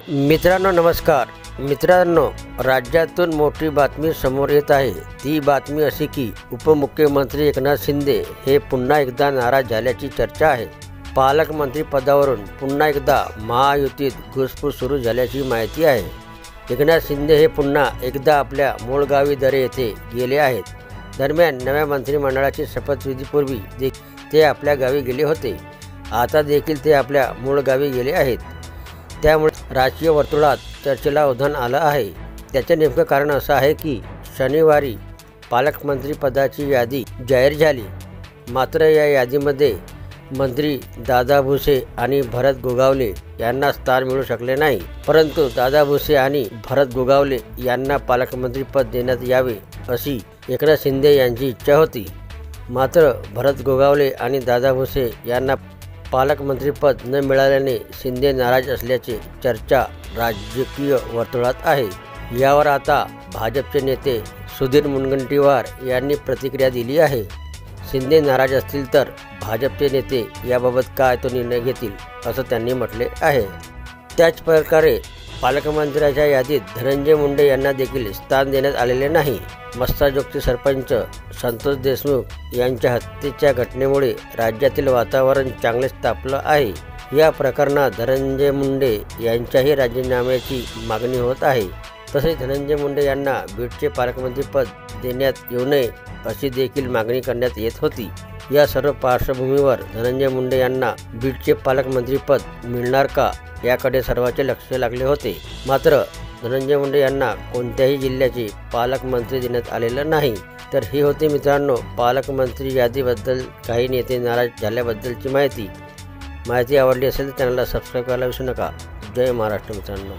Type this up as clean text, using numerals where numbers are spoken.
मित्रांनो नमस्कार मित्रांनो, राज्यातून मोठी बातमी समोर येत आहे। ती बातमी अशी की उपमुख्यमंत्री एकनाथ शिंदे हे पुन्हा एकदा नाराज झाल्याची चर्चा आहे। पालकमंत्री पदावरून पुन्हा एकदा महायुतीत घुसपूस सुरू झाल्याची माहिती आहे। एकनाथ शिंदे हे पुन्हा एकदा आपल्या मूळ गावी दरे येथे गेले आहेत। दरम्यान नव्या मंत्रिमंडळाची शपथविधीपूर्वी ते आपल्या गावी गेले होते। आता देखील ते आपल्या मूळ गावी गेले आहेत। त्यामुळे राजकीय वर्तुळात चर्चेला उधाण आलं आहे। त्याचे नेमकं कारण असं आहे की शनिवारी पालकमंत्री पदाची यादी जाहीर झाली। मात्र या यादीमध्ये मंत्री दादा भुसे आणि भरत गोगावले यांना स्थान मिळू शकले नाही। परंतु दादा भुसे आणि भरत गोगावले यांना पालकमंत्री पद देण्यात यावे अशी एकनाथ शिंदे यांची इच्छा होती। मात्र भरत गोगावले आणि दादा भुसे यांना पालकमंत्रीपद न मिळाल्याने शिंदे नाराज असल्याची चर्चा राजकीय वर्तुळात आहे। यावर आता भाजपचे नेते सुधीर मुनगंटीवार यांनी प्रतिक्रिया दिली आहे। शिंदे नाराज असतील तर भाजपचे नेते याबाबत काय तो निर्णय घेतील असं त्यांनी म्हटले आहे। त्याच प्रकारे पालकमंत्र्याच्या यादीत धनंजय मुंडे यांना देखील स्थान देण्यात आलेले नाही। मस्साजोगचे सरपंच संतोष देशमुख यांच्या हत्येच्या घटनेमुळे राज्यातील वातावरण चांगलेच तापलं आहे। या प्रकरणात धनंजय मुंडे यांच्याही राजीनाम्याची मागणी होत आहे। तसेच धनंजय मुंडे यांना बीडचे पालकमंत्रीपद देण्यात येऊ नये अशी देखील मागणी करण्यात येत होती। या सर्व पार्श्वभूमीवर धनंजय मुंडे यांना बीडचे पालकमंत्रीपद मिळणार का याकडे सर्वांचे लक्ष लागले होते। मात्र धनंजय मुंडे यांना कोणत्याही जिल्ह्याचे पालकमंत्री देण्यात आलेलं नाही। तर ही होती मित्रांनो पालकमंत्री यादीबद्दल काही नेते नाराज झाल्याबद्दलची माहिती आवडली असेल तर चॅनलला सबस्क्राईब करायला विसरू नका। जय महाराष्ट्र मित्रांनो।